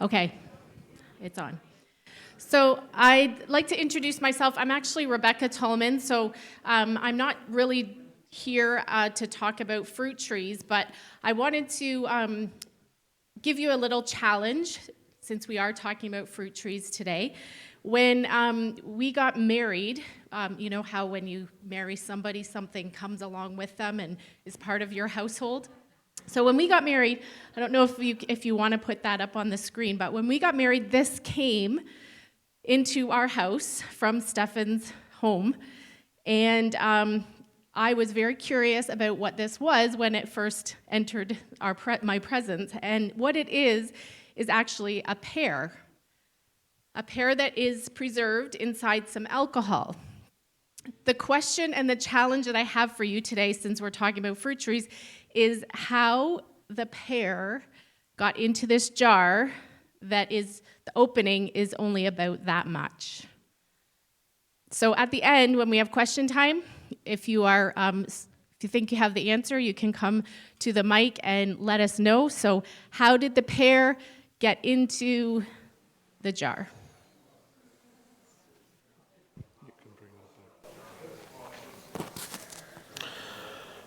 Okay, it's on. So I'd like to introduce myself. I'm actually Rebecca Tolman, so I'm not really here to talk about fruit trees, but I wanted to give you a little challenge since we are talking about fruit trees today. When we got married, you know how when you marry somebody, something comes along with them and is part of your household? So when we got married, I don't know if you want to put that up on the screen, but when we got married, this came into our house from Stefan's home, and I was very curious about what this was when it first entered my presence. And what it is actually a pear that is preserved inside some alcohol. The question and the challenge that I have for you today, since we're talking about fruit trees, is how the pear got into this jar that is, the opening is only about that much. So at the end, when we have question time, if you think you have the answer, you can come to the mic and let us know. So how did the pear get into the jar?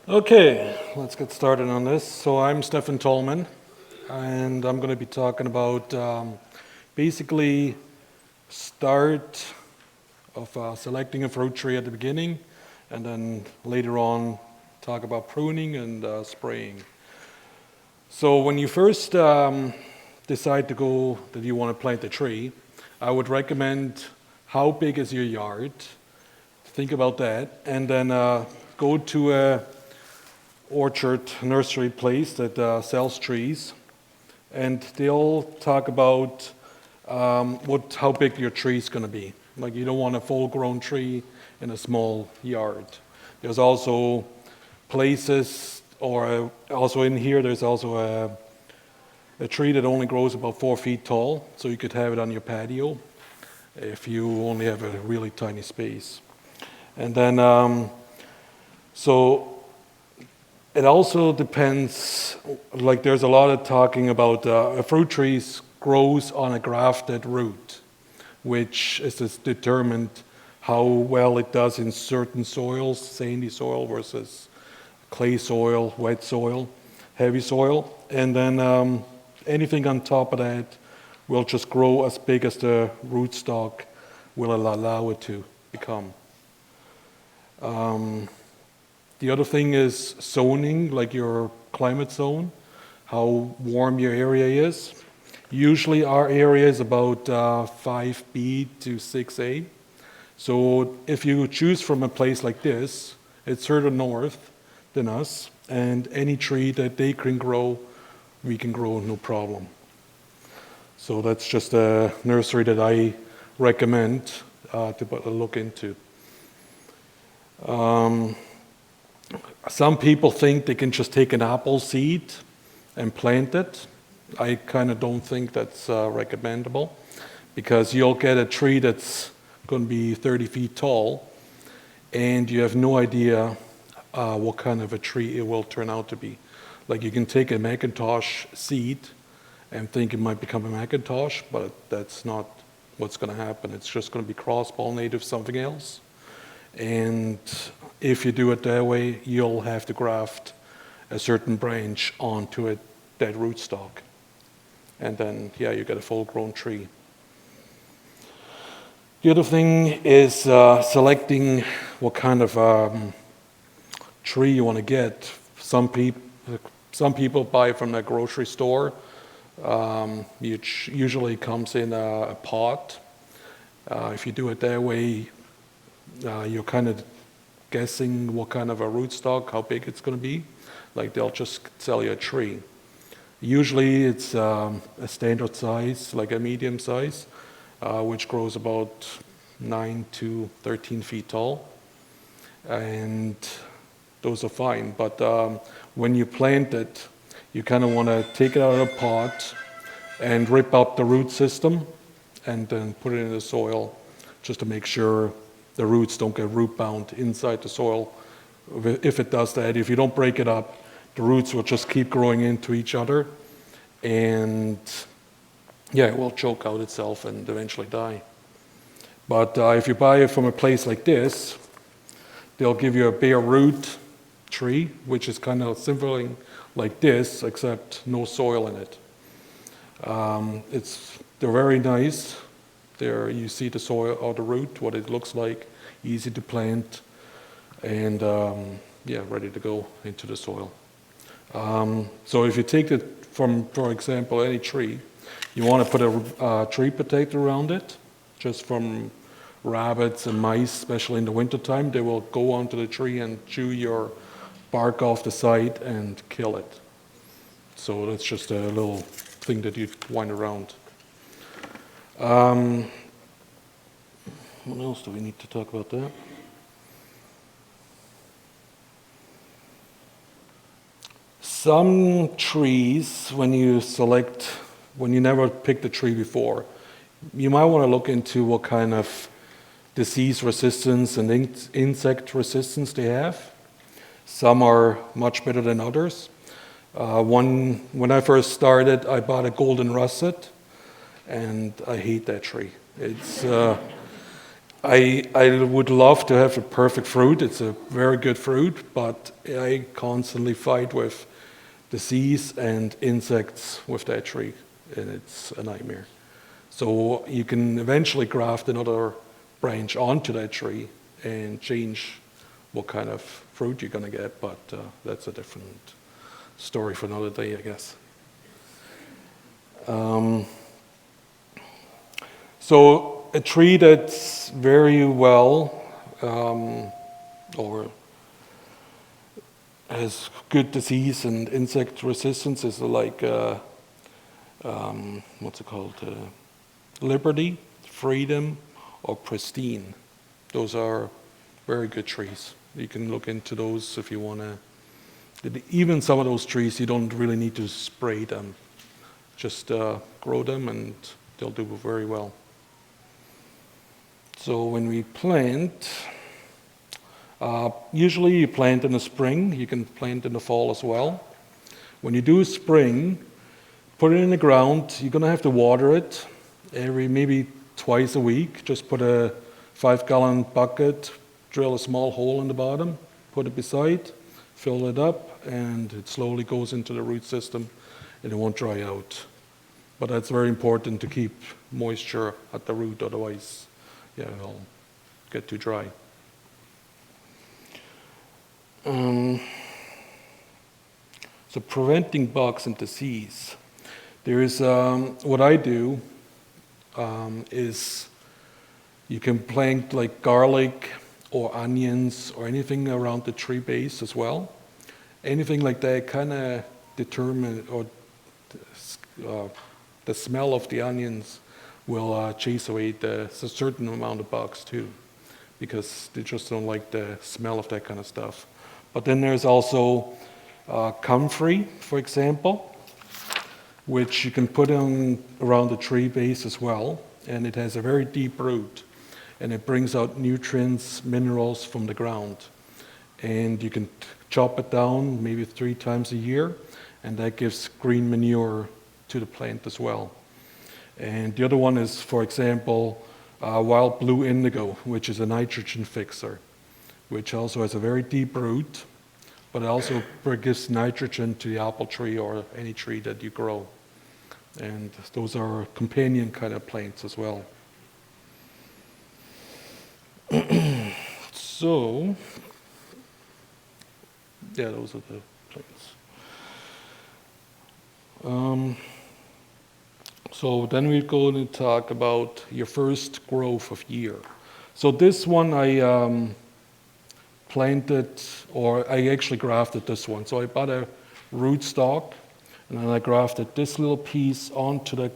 Okay, let's get started on this. So I'm Stefan Tolman, and I'm going to be talking about basically start of selecting a fruit tree at the beginning, and then later on talk about pruning and spraying. So when you first decide to go that you want to plant a tree, I would recommend how big is your yard. Think about that, and then go to a orchard nursery place that sells trees, and they'll talk about how big your tree is going to be. Like, you don't want a full-grown tree in a small yard. There's also places, or also in here, there's also a tree that only grows about 4 feet tall, so you could have it on your patio if you only have a really tiny space. And then, so it also depends, like there's a lot of talking about a fruit tree grows on a grafted root, which is determined how well it does in certain soils, sandy soil versus clay soil, wet soil, heavy soil. And then anything on top of that will just grow as big as the rootstock will allow it to become. The other thing is zoning, like your climate zone, how warm your area is. Usually our area is about 5B to 6A. So if you choose from a place like this, it's further north than us, and any tree that they can grow, we can grow no problem. So that's just a nursery that I recommend to look into. Some people think they can just take an apple seed and plant it. I kind of don't think that's recommendable, because you'll get a tree that's going to be 30 feet tall, and you have no idea what kind of a tree it will turn out to be. Like, you can take a Macintosh seed and think it might become a Macintosh, but that's not what's going to happen. It's just going to be cross-pollinated with something else. And if you do it that way, you'll have to graft a certain branch onto that rootstock. And then, yeah, you get a full-grown tree. The other thing is selecting what kind of tree you want to get. Some people buy from the grocery store. It usually comes in a pot. If you do it that way, you're kind of guessing what kind of a rootstock, how big it's going to be. Like, they'll just sell you a tree. Usually it's a standard size, like a medium size, which grows about 9 to 13 feet tall. And those are fine. But when you plant it, you kind of want to take it out of the pot and rip up the root system and then put it in the soil, just to make sure the roots don't get root bound inside the soil. If it does that, if you don't break it up, the roots will just keep growing into each other, and yeah, it will choke out itself and eventually die. But if you buy it from a place like this, they'll give you a bare root tree, which is kind of similar like this, except no soil in it. They're very nice. There you see the soil or the root, what it looks like, easy to plant, and yeah, ready to go into the soil. So if you take it from, for example, any tree, you want to put a tree protector around it, just from rabbits and mice, especially in the wintertime. They will go onto the tree and chew your bark off the side and kill it. So that's just a little thing that you wind around. What else do we need to talk about that? Some trees, when you never picked a tree before, you might want to look into what kind of disease resistance and insect resistance they have. Some are much better than others. When I first started, I bought a golden russet, and I hate that tree. I would love to have a perfect fruit. It's a very good fruit, but I constantly fight with disease and insects with that tree, and it's a nightmare. So you can eventually graft another branch onto that tree and change what kind of fruit you're going to get, but that's a different story for another day, I guess. So a tree that's very well or has good disease and insect resistance is like what's it called? Liberty, Freedom, or Pristine. Those are very good trees. You can look into those if you want to. Even some of those trees, you don't really need to spray them. Just grow them and they'll do very well. So when we plant, usually you plant in the spring. You can plant in the fall as well. When you do spring, put it in the ground. You're going to have to water it maybe twice a week. Just put a 5-gallon bucket, drill a small hole in the bottom, put it beside, fill it up, and it slowly goes into the root system, and it won't dry out. But that's very important to keep moisture at the root, otherwise, yeah, it'll get too dry. So preventing bugs and disease. There is what I do is you can plant like garlic or onions or anything around the tree base as well. Anything like that kind of determine or the smell of the onions will chase away a certain amount of bugs too, because they just don't like the smell of that kind of stuff. But then there's also comfrey, for example, which you can put on around the tree base as well, and it has a very deep root, and it brings out nutrients, minerals from the ground. And you can chop it down maybe 3 times a year, and that gives green manure to the plant as well. And the other one is, for example, wild blue indigo, which is a nitrogen fixer, which also has a very deep root, but it also gives nitrogen to the apple tree or any tree that you grow. And those are companion kind of plants as well. So, yeah, those are the plants. So then we're going to talk about your first growth of year. So this one I planted, or I actually grafted this one. So I bought a rootstock, and then I grafted this little piece onto the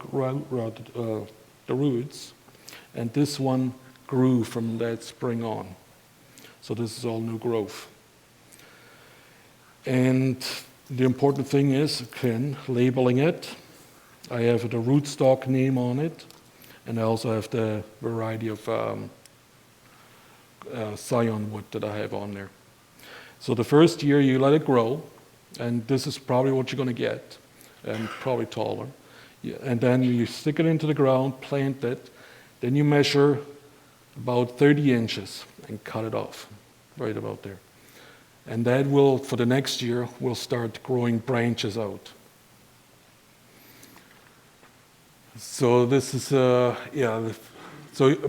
roots, and this one grew from that spring on. So this is all new growth. And the important thing is, again, labeling it. I have the rootstock name on it, and I also have the variety of scion wood that I have on there. So the first year you let it grow, and this is probably what you're going to get, and probably taller. And then you stick it into the ground, plant it, then you measure about 30 inches and cut it off, right about there. And that will, for the next year, will start growing branches out. So this is, so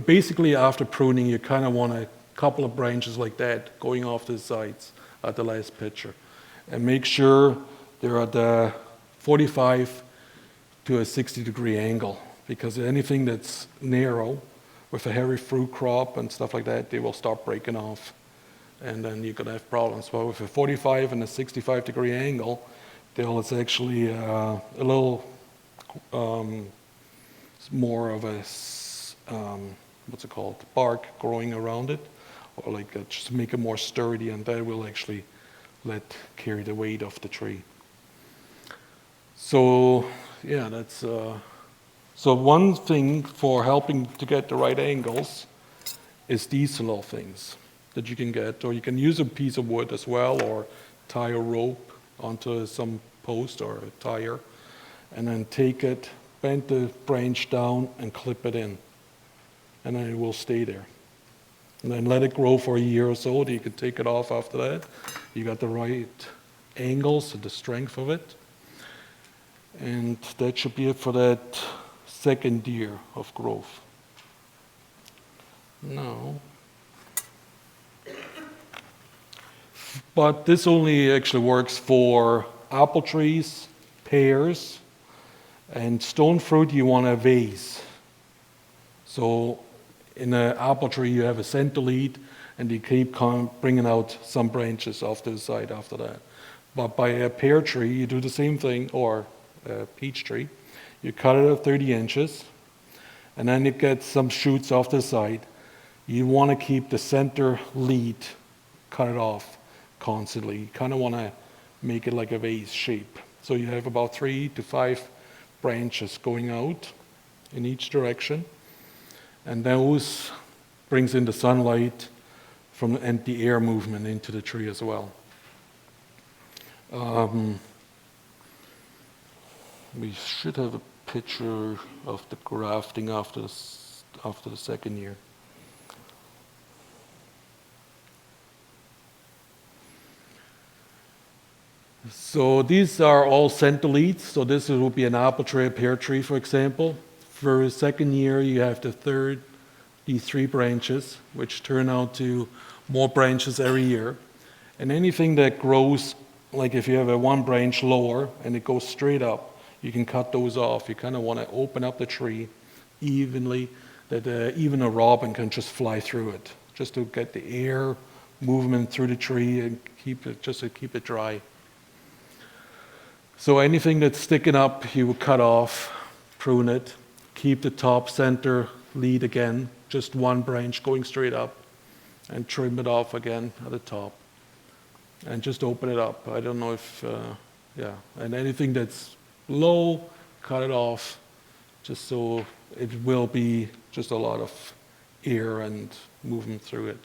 basically after pruning, you kind of want a couple of branches like that going off the sides at the last picture. And make sure they're at a 45 to a 60-degree angle, because anything that's narrow with a hairy fruit crop and stuff like that, they will start breaking off. And then you're going to have problems. But with a 45 and a 65-degree angle, it's actually a little more of a, what's it called, bark growing around it, or like just make it more sturdy, and that will actually carry the weight of the tree. So yeah, that's so one thing for helping to get the right angles is these little things that you can get, or you can use a piece of wood as well, or tie a rope onto some post or a tire, and then take it, bend the branch down and clip it in, and then it will stay there. And then let it grow for a year or so, you can take it off after that. You got the right angles and the strength of it. And that should be it for that second year of growth. Now, but this only actually works for apple trees, pears, and stone fruit. You want a vase. So in an apple tree, you have a center lead, and you keep bringing out some branches off to the side after that. But by a pear tree, you do the same thing, or a peach tree. You cut it at 30 inches, and then you get some shoots off the side. You want to keep the center lead, cut it off constantly. You kind of want to make it like a vase shape. So you have about 3 to 5 branches going out in each direction, and those brings in the sunlight and the air movement into the tree as well. We should have a picture of the grafting after the second year. So these are all center leads. So this will be an apple tree, a pear tree, for example. For the second year, you have these 3 branches, which turn out to more branches every year. And anything that grows, like if you have a 1 branch lower and it goes straight up, you can cut those off. You kind of want to open up the tree evenly, that even a robin can just fly through it, just to get the air movement through the tree and keep it dry. So anything that's sticking up, you would cut off, prune it, keep the top center lead again, just 1 branch going straight up, and trim it off again at the top, and just open it up. I don't know if, and anything that's low, cut it off, just so it will be just a lot of air and movement through it.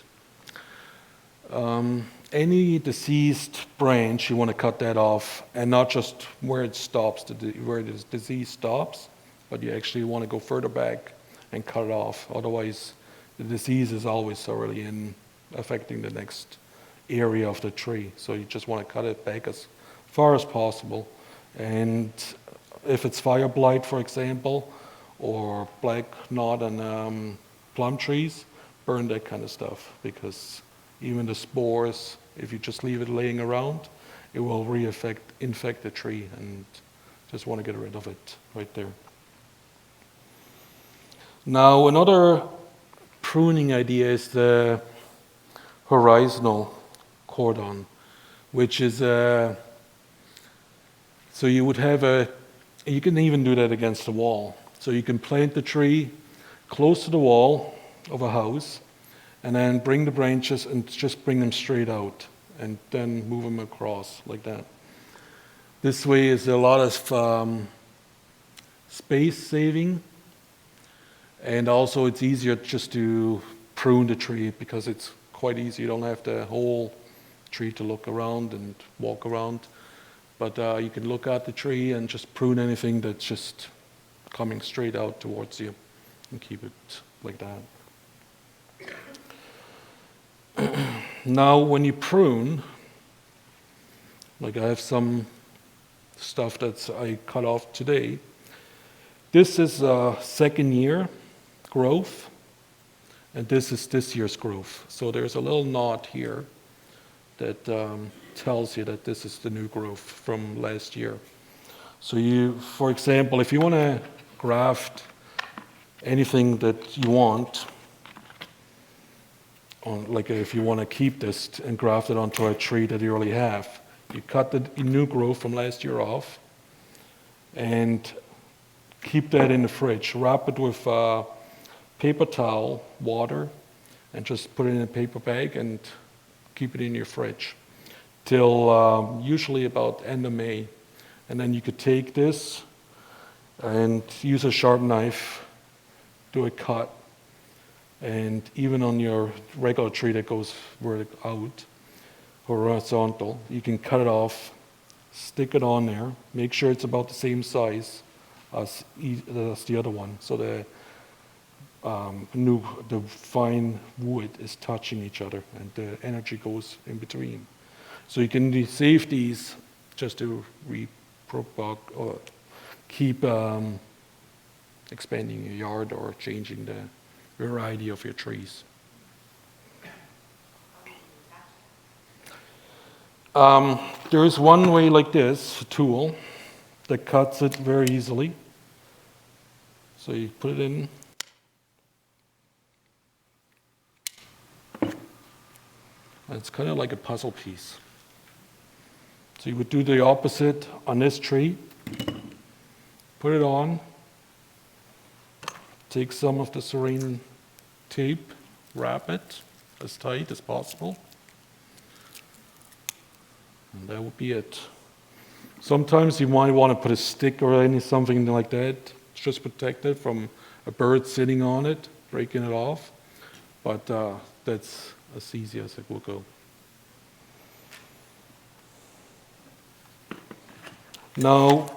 Any diseased branch, you want to cut that off, and not just where it stops, where the disease stops, but you actually want to go further back and cut it off. Otherwise, the disease is always already affecting the next area of the tree. So you just want to cut it back as far as possible. And if it's fire blight, for example, or black knot and plum trees, burn that kind of stuff, because even the spores, if you just leave it laying around, it will infect the tree, and just want to get rid of it right there. Now, another pruning idea is the horizontal cordon, which is so you would have you can even do that against the wall. So you can plant the tree close to the wall of a house, and then bring the branches and just bring them straight out, and then move them across like that. This way is a lot of space saving, and also it's easier just to prune the tree, because it's quite easy. You don't have the whole tree to look around and walk around, but you can look at the tree and just prune anything that's just coming straight out towards you, and keep it like that. Now, when you prune, like I have some stuff that I cut off today. This is a second year growth, and this is this year's growth. So there's a little knot here that tells you that this is the new growth from last year. So you, for example, if you want to graft anything that you want, like if you want to keep this and graft it onto a tree that you already have, you cut the new growth from last year off and keep that in the fridge. Wrap it with paper towel, water, and just put it in a paper bag and keep it in your fridge till usually about end of May. And then you could take this and use a sharp knife, do a cut, and even on your regular tree that goes out, horizontal, you can cut it off, stick it on there, make sure it's about the same size as the other one, so the fine wood is touching each other and the energy goes in between. So you can save these just to or keep expanding your yard or changing the variety of your trees. There is one way like this, a tool, that cuts it very easily. So you put it in. And it's kind of like a puzzle piece. So you would do the opposite on this tree. Put it on. Take some of the saran tape, wrap it as tight as possible. And that would be it. Sometimes you might want to put a stick or something like that, just protect it from a bird sitting on it, breaking it off. But that's as easy as it will go. Now,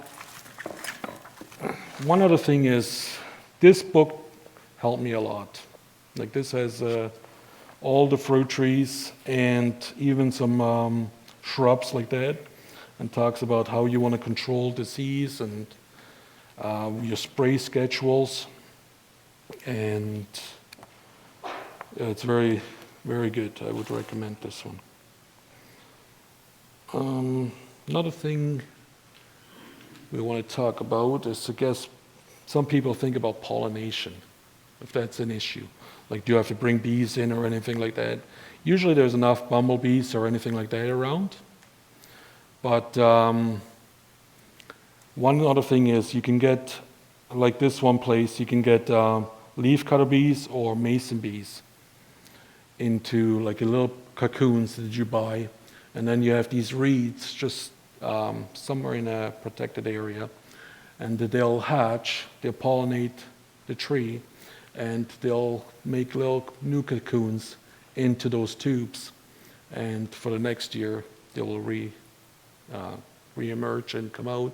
one other thing is, this book helped me a lot. Like this has all the fruit trees and even some shrubs like that, and talks about how you want to control disease and your spray schedules, and it's very, very good. I would recommend this one. Another thing we want to talk about is, I guess, some people think about pollination, if that's an issue. Like, do you have to bring bees in or anything like that? Usually there's enough bumblebees or anything like that around. But one other thing is you can get, like this one place, you can get leafcutter bees or mason bees into like a little cocoons that you buy. And then you have these reeds just somewhere in a protected area. And they'll hatch, they'll pollinate the tree, and they'll make little new cocoons into those tubes. And for the next year, they will re-emerge and come out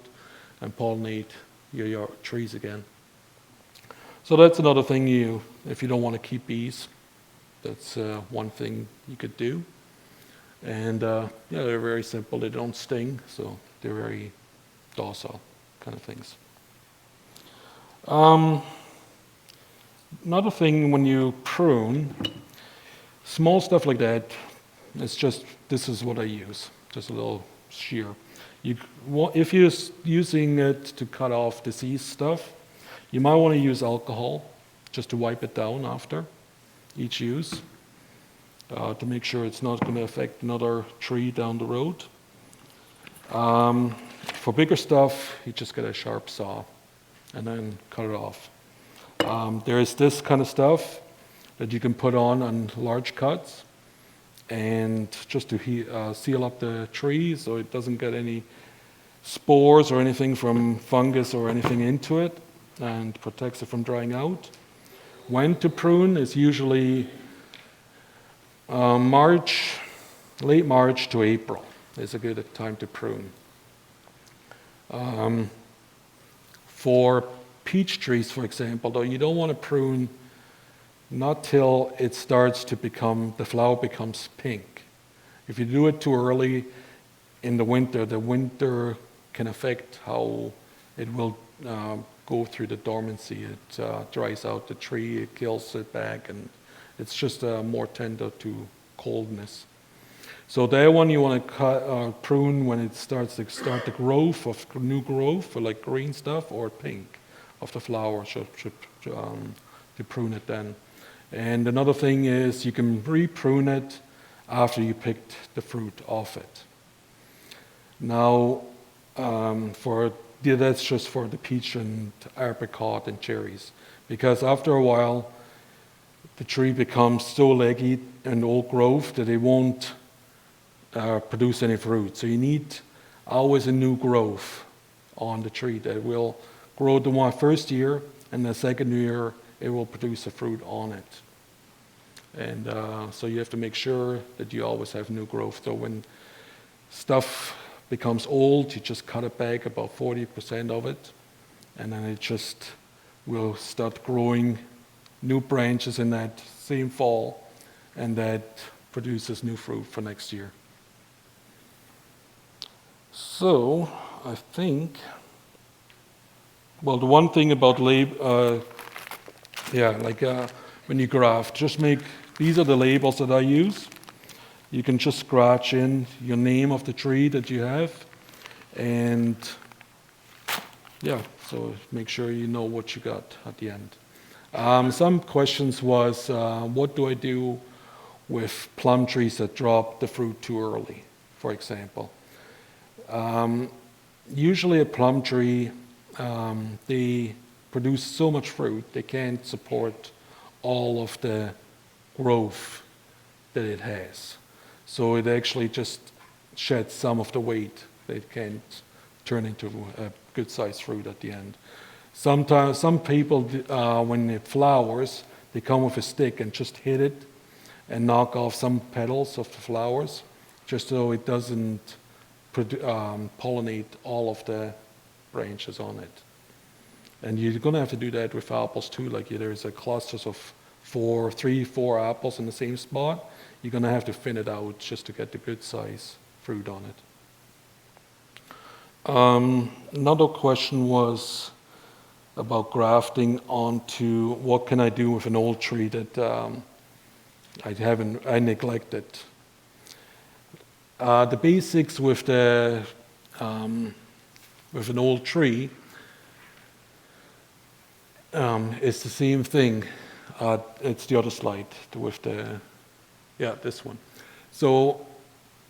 and pollinate your trees again. So that's another thing if you don't want to keep bees, that's one thing you could do. And they're very simple, they don't sting, so they're very docile kind of things. Another thing when you prune, small stuff like that, it's just, this is what I use, just a little shear. If you're using it to cut off disease stuff, you might want to use alcohol just to wipe it down after each use, to make sure it's not going to affect another tree down the road. For bigger stuff, you just get a sharp saw and then cut it off. There is this kind of stuff that you can put on large cuts, and just to seal up the tree so it doesn't get any spores or anything from fungus or anything into it, and protects it from drying out. When to prune is usually late March to April is a good time to prune. For peach trees, for example, though, you don't want to prune not till it starts to become, the flower becomes pink. If you do it too early in the winter can affect how it will go through the dormancy. It dries out the tree, it kills it back, and it's just more tender to coldness. So that one you want to prune when it starts the growth of new growth, or like green stuff, or pink of the flower. Should prune it then. And another thing is you can re-prune it after you picked the fruit off it. Now, that's just for the peach and apricot and cherries, because after a while the tree becomes so leggy and old growth that it won't produce any fruit. So you need always a new growth on the tree that will grow the first year, and the second year it will produce a fruit on it. And so you have to make sure that you always have new growth. So when stuff becomes old, you just cut it back about 40% of it, and then it just will start growing new branches in that same fall, and that produces new fruit for next year. So I think, well, the one thing about when you graft, just these are the labels that I use. You can just scratch in your name of the tree that you have, and so make sure you know what you got at the end. Some questions was, what do I do with plum trees that drop the fruit too early, for example? Usually a plum tree, they produce so much fruit, they can't support all of the growth that it has. So it actually just sheds some of the weight. It can't turn into a good-sized fruit at the end. Sometimes, some people, when it flowers, they come with a stick and just hit it and knock off some petals of the flowers, just so it doesn't pollinate all of the branches on it. And you're going to have to do that with apples too. Like there's a clusters of 4 apples in the same spot. You're going to have to thin it out just to get the good size fruit on it. Another question was about grafting onto what can I do with an old tree that I neglected. The basics with an old tree is the same thing. It's the other slide with this one. So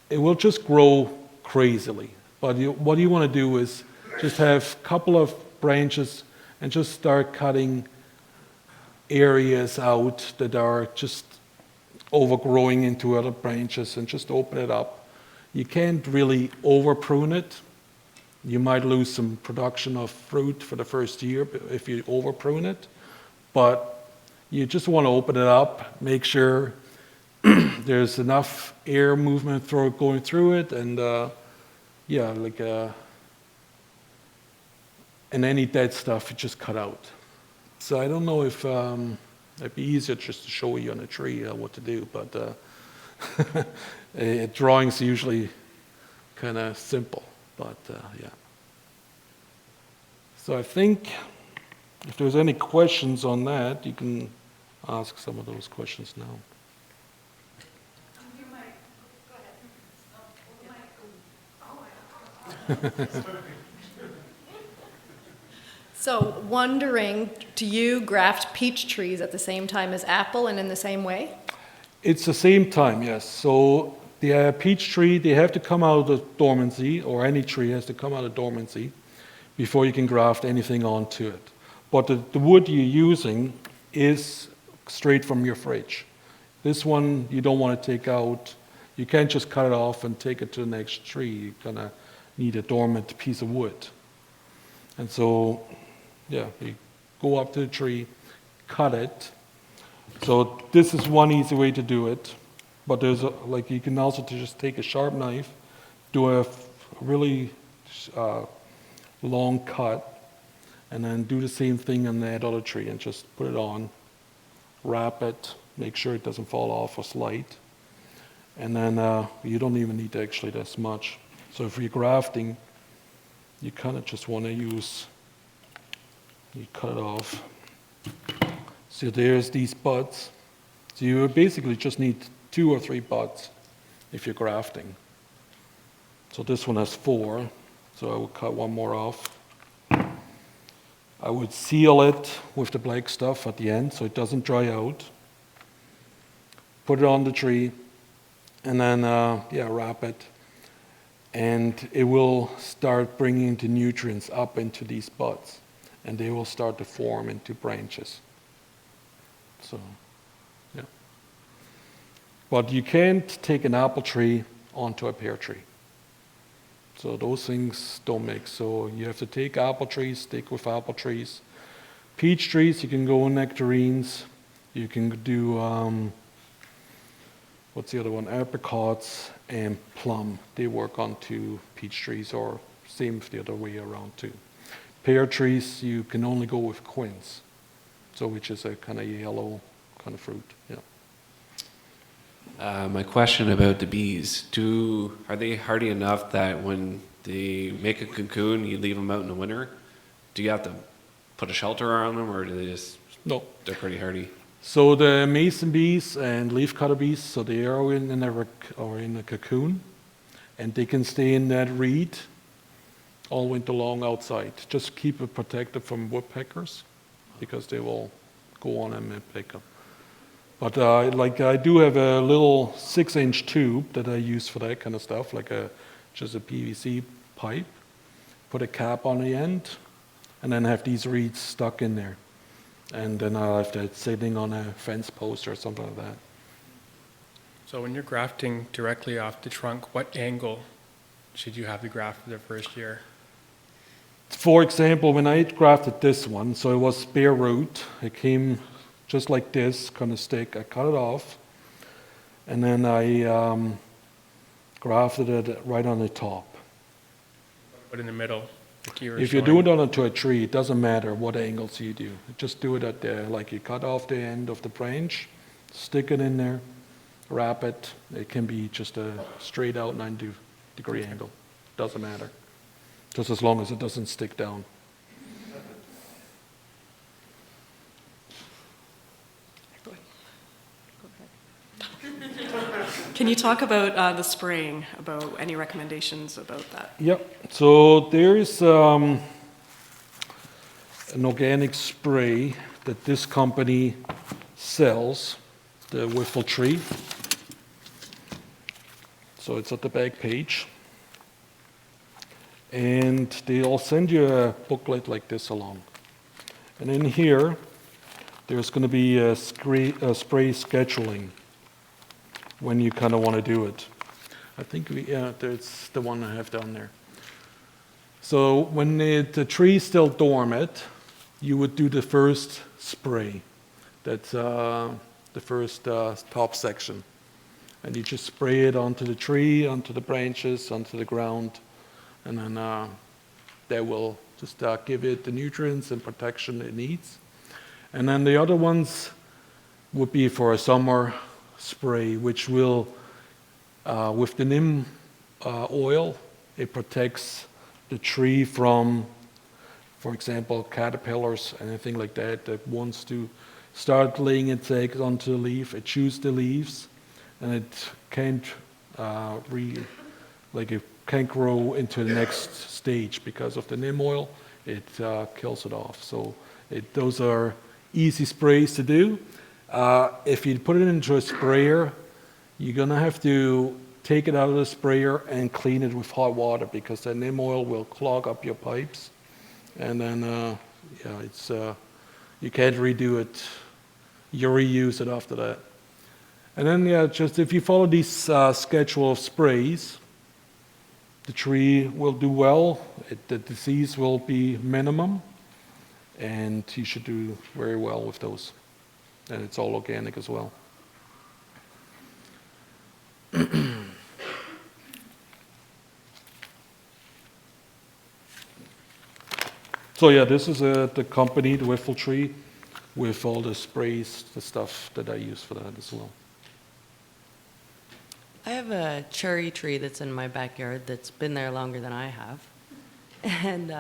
it will just grow crazily. But what you want to do is just have a couple of branches and just start cutting areas out that are just overgrowing into other branches and just open it up. You can't really over prune it. You might lose some production of fruit for the first year if you over prune it. But you just want to open it up, make sure there's enough air movement going through it, and and any dead stuff you just cut out. So I don't know if it'd be easier just to show you on a tree what to do, but drawings are usually kind of simple, but yeah. So I think if there's any questions on that, you can ask some of those questions now. So, wondering, do you graft peach trees at the same time as apple and in the same way? It's the same time, yes. So the peach tree, they have to come out of dormancy, or any tree has to come out of dormancy before you can graft anything onto it. But the wood you're using is straight from your fridge. This one you don't want to take out. You can't just cut it off and take it to the next tree. You're going to need a dormant piece of wood. And so, you go up to the tree, cut it. So this is one easy way to do it. But there's you can also just take a sharp knife, do a really long cut, and then do the same thing on that other tree and just put it on, wrap it, make sure it doesn't fall off or slide. And then you don't even need actually this much. So if you're grafting, you kind of just want to use, you cut it off. So there's these buds. So you basically just need 2 or 3 buds if you're grafting. So this one has 4, so I would cut one more off. I would seal it with the black stuff at the end so it doesn't dry out. Put it on the tree, and then wrap it. And it will start bringing the nutrients up into these buds, and they will start to form into branches. So, yeah. But you can't take an apple tree onto a pear tree. So those things don't mix. So you have to take apple trees, stick with apple trees. Peach trees, you can go nectarines. You can do, what's the other one? Apricots and plum. They work onto peach trees, or same the other way around too. Pear trees, you can only go with quince. So which is a kind of yellow kind of fruit, yeah. My question about the bees, are they hardy enough that when they make a cocoon, you leave them out in the winter? Do you have to put a shelter around them, or do they just, No. they're pretty hardy? So the mason bees and leafcutter bees, so they are in a cocoon, and they can stay in that reed all winter long outside. Just keep it protected from woodpeckers, because they will go on and pick them. But I do have a little 6-inch tube that I use for that kind of stuff, just a PVC pipe. Put a cap on the end, and then have these reeds stuck in there. And then I'll have that sitting on a fence post or something like that. So when you're grafting directly off the trunk, what angle should you have the graft for the first year? For example, when I grafted this one, so it was bare root. It came just like this, kind of stick. I cut it off, and then I grafted it right on the top. What in the middle? Like you were If you showing? do it onto a tree, it doesn't matter what angles you do. Just do it at the, like you cut off the end of the branch, stick it in there, wrap it. It can be just a straight out 90-degree angle. Doesn't matter. Just as long as it doesn't stick down. Can you talk about the spraying, about any recommendations about that? Yep. So there's an organic spray that this company sells, the Whiffle Tree. So it's at the back page. And they'll send you a booklet like this along. And in here, there's going to be a spray scheduling when you kind of want to do it. I think there's the one I have down there. So when the tree is still dormant, you would do the first spray. That's the first top section. And you just spray it onto the tree, onto the branches, onto the ground, and then that will just give it the nutrients and protection it needs. And then the other ones would be for a summer spray, which will, with the neem oil, it protects the tree from, for example, caterpillars, anything like that, that wants to start laying its eggs onto the leaf. It chews the leaves, and it can't it can't grow into the next stage because of the neem oil. It kills it off. So those are easy sprays to do. If you put it into a sprayer, you're gonna have to take it out of the sprayer and clean it with hot water, because the neem oil will clog up your pipes, and then you can't redo it. You reuse it after that. And then just if you follow this schedule of sprays, the tree will do well. The disease will be minimum, and you should do very well with those. And it's all organic as well. So yeah, this is the company, the Whiffle Tree, with all the sprays, the stuff that I use for that as well. I have a cherry tree that's in my backyard that's been there longer than I have. And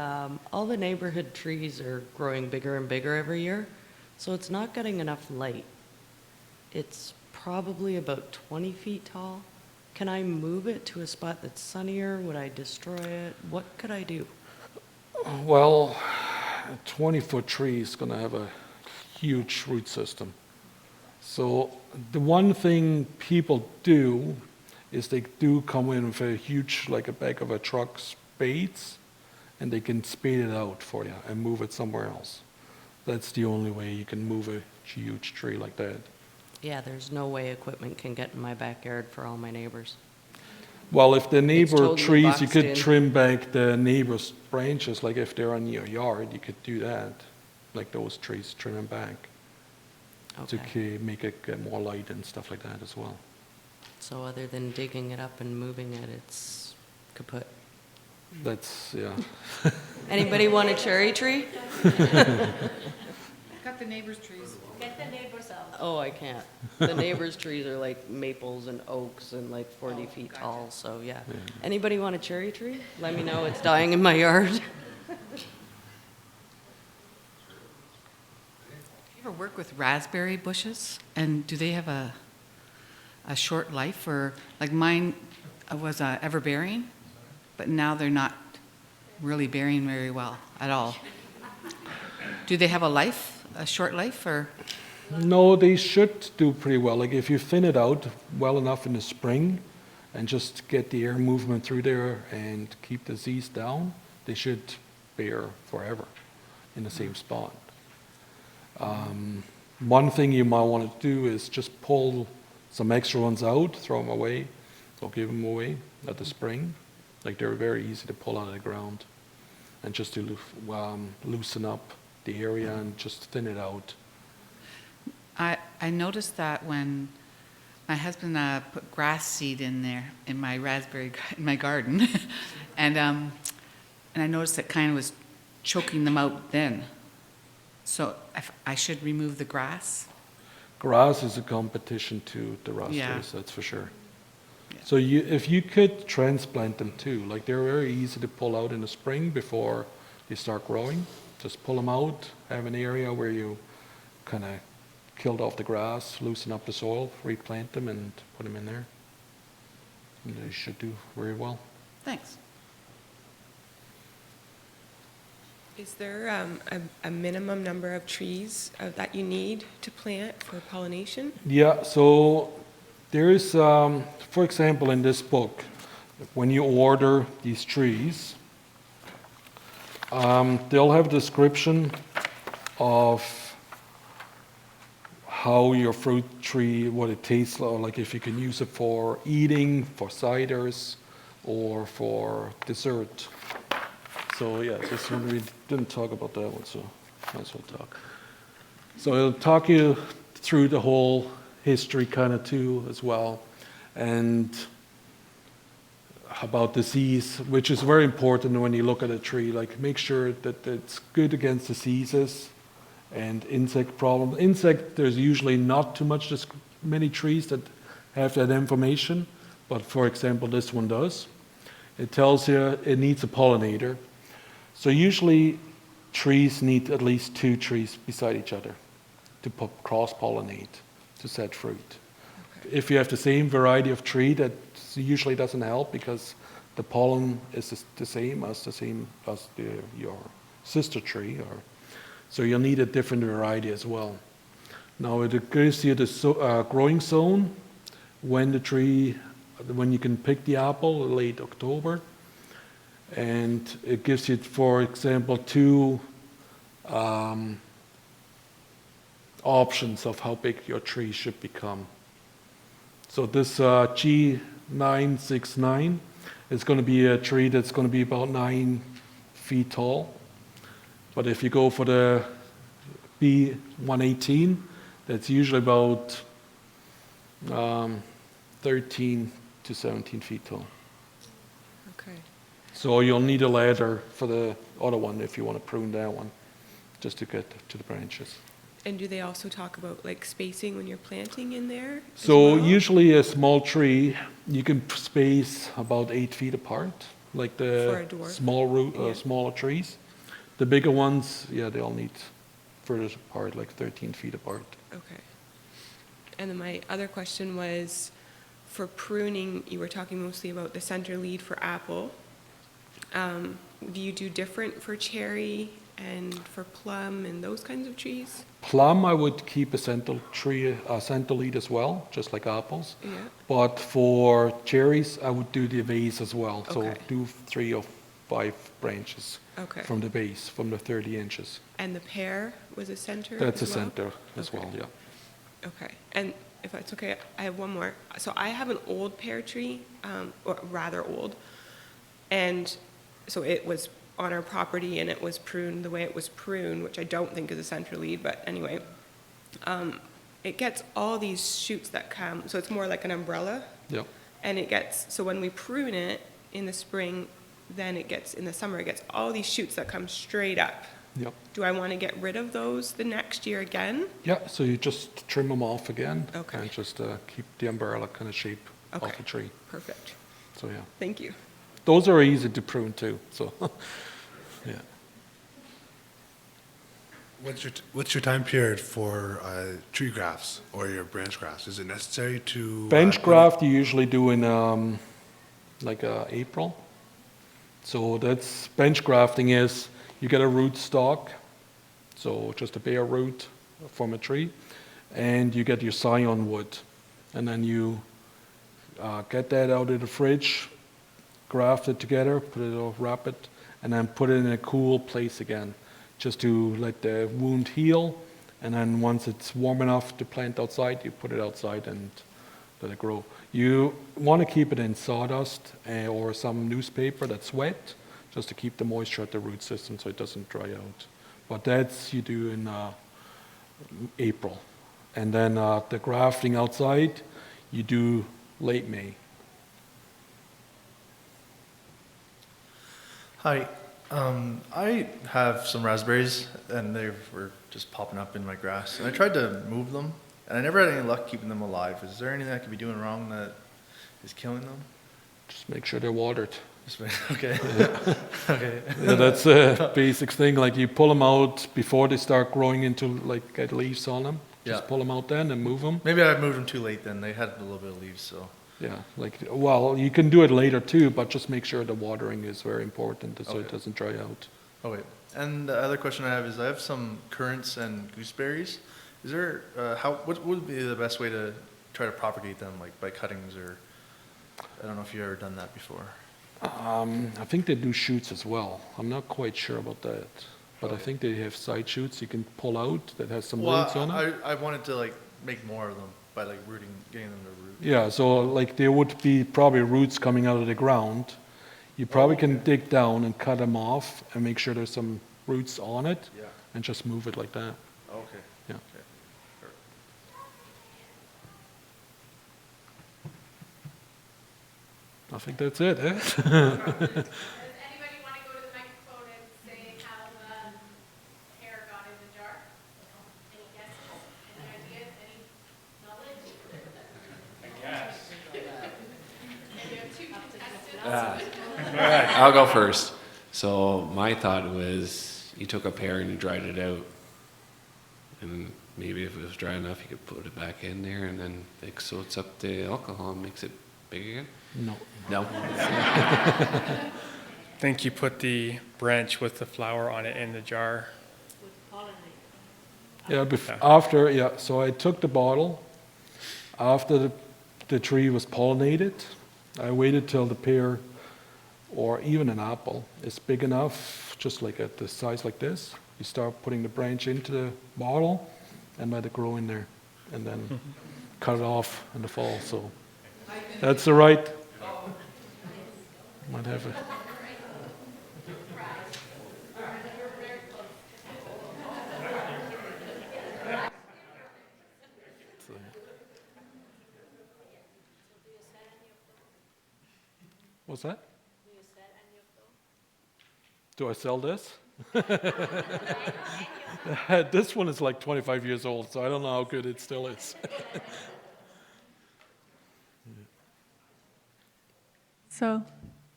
all the neighborhood trees are growing bigger and bigger every year, so it's not getting enough light. It's probably about 20 feet tall. Can I move it to a spot that's sunnier? Would I destroy it? What could I do? Well, a 20-foot tree is going to have a huge root system. So the one thing people do is they do come in with a huge, like a back of a truck, spades, and they can spade it out for you and move it somewhere else. That's the only way you can move a huge tree like that. Yeah, there's no way equipment can get in my backyard for all my neighbors. Well, if the neighbor totally trees, you boxed could in. trim back the neighbor's branches, like if they're on your yard, you could do that. Like those trees, trim them back to Okay. make it get more light and stuff like that as well. So other than digging it up and moving it, it's kaput. That's, yeah. Anybody want a cherry tree? Cut the neighbor's trees. Oh, I can't. The neighbors' trees are like maples and oaks and like 40 feet tall, so yeah. Anybody want a cherry tree? Let me know, it's dying in my yard. You ever work with raspberry bushes? And do they have a short life? Or, like mine was ever-bearing, but now they're not really bearing very well at all. Do they have a short life, or? No, they should do pretty well. Like if you thin it out well enough in the spring and just get the air movement through there and keep the disease down, they should bear forever in the same spot. One thing you might want to do is just pull some extra ones out, throw them away, or give them away at the spring. Like they're very easy to pull out of the ground, and just to loosen up the area and just thin it out. I noticed that when my husband put grass seed in there in my in my garden, and I noticed it kind of was choking them out then. So I should remove the grass. Grass is a competition to the raspberries, Yeah. that's for sure. Yeah. So if you could transplant them too, like they're very easy to pull out in the spring before they start growing. Just pull them out, have an area where you kind of killed off the grass, loosen up the soil, replant them and put them in there. And they should do very well. Thanks. Is there a minimum number of trees that you need to plant for pollination? Yeah, so there is, for example, in this book, when you order these trees, they'll have a description of how your fruit tree, what it tastes like if you can use it for eating, for ciders, or for dessert. So yeah, this one we didn't talk about that one, so might as well talk. So it'll talk you through the whole history kind of too as well, and about disease, which is very important when you look at a tree. Like make sure that it's good against diseases and insect problems. Insect, there's usually not too much, many trees that have that information, but for example, this one does. It tells you it needs a pollinator. So usually trees need at least 2 trees beside each other to cross-pollinate, to set fruit. Okay. If you have the same variety of tree, that usually doesn't help because the pollen is the same as your sister tree, so you'll need a different variety as well. Now it gives you the growing zone when you can pick the apple, late October, and it gives you, for example, 2 options of how big your tree should become. So this G969 is going to be a tree that's going to be about 9 feet tall. But if you go for the B118, that's usually about 13 to 17 feet tall. Okay. So you'll need a ladder for the other one if you want to prune that one, just to get to the branches. And do they also talk about like spacing when you're planting in there? as So well? usually a small tree, you can space about 8 feet apart, like For the a dwarf? Yeah. smaller trees. The bigger ones, yeah, they'll need further apart, like 13 feet apart. Okay. And then my other question was, for pruning, you were talking mostly about the center lead for apple. Do you do different for cherry and for plum and those kinds of trees? Plum, I would keep a center lead as well, just like apples. Yeah. But for cherries, I would do the base as well. So Okay. do 3 or 5 branches Okay. from the base, from the 30 inches. And the pear was a center That's a as well? center as Okay. well, yeah. Okay, and if it's okay, I have one more. So I have an old pear tree, or rather old, and so it was on our property and it was pruned the way it was pruned, which I don't think is a center lead, but anyway. It gets all these shoots that come, so it's more like an umbrella, Yep. and it gets, so when we prune it in the spring, then it gets, in the summer, it gets all these shoots that come straight up. Yep. Do I want to get rid of those the next year again? Yeah, so you just trim them off again. Okay. And just keep the umbrella kind of shape Okay. of the tree. Perfect, So, yeah. thank you. Those are easy to prune too, so, yeah. What's your time period for tree grafts or your branch grafts? Is it necessary to Bench graft you usually do in like April. So that's bench grafting is you get a root stock, so just a bare root from a tree, and you get your scion wood, and then you get that out of the fridge, graft it together, put it all, wrap it, and then put it in a cool place again, just to let the wound heal. And then once it's warm enough to plant outside, you put it outside and let it grow. You want to keep it in sawdust or some newspaper that's wet, just to keep the moisture at the root system so it doesn't dry out. But that's you do in April. And then the grafting outside, you do late May. Hi, I have some raspberries and they were just popping up in my grass. And I tried to move them and I never had any luck keeping them alive. Is there anything I could be doing wrong that is killing them? Just make sure they're watered. Okay. Yeah. Okay. Yeah, that's a basic thing. Like you pull them out before they start growing into like get leaves on them. Just Yeah. pull them out then and move them. Maybe I moved them too late then. They had a little bit of leaves, so. Yeah, like, well, you can do it later too, but just make sure the watering is very important so it Okay. doesn't dry out. Okay. And the other question I have is I have some currants and gooseberries. Is there, what would be the best way to try to propagate them, like by cuttings or, I don't know if you've ever done that before. I think they do shoots as well. I'm not quite sure about that. But I Okay. think they have side shoots you can pull out that has some Well, roots on it. I wanted to like make more of them by like getting them to root. Yeah, so like there would be probably roots coming out of the ground. You probably can dig down and cut them off and make sure there's some roots on it Yeah. and just move it like that. Okay. Yeah. Okay. Sure. I think that's it, eh? Does anybody want to go to the microphone and say how the hair got in the jar? Any guesses? Any ideas? Any knowledge? You have two contestants. I'll go first. So my thought was you took a pear and you dried it out. And maybe if it was dry enough, you could put it back in there and then it soaks up the alcohol and makes it big again. No. No. Think you put the branch with the flower on it in the jar. Yeah, Yeah. after, yeah, so I took the bottle, after the tree was pollinated, I waited till the pear, or even an apple, is big enough, just like at the size like this. You start putting the branch into the bottle and let it grow in there, and then cut it off in the fall, so. That's the right. Might have it. What's that? Do I sell this? This one is like 25 years old, so I don't know how good it still is. So,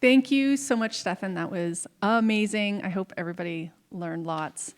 thank you so much, Stefan. That was amazing. I hope everybody learned lots.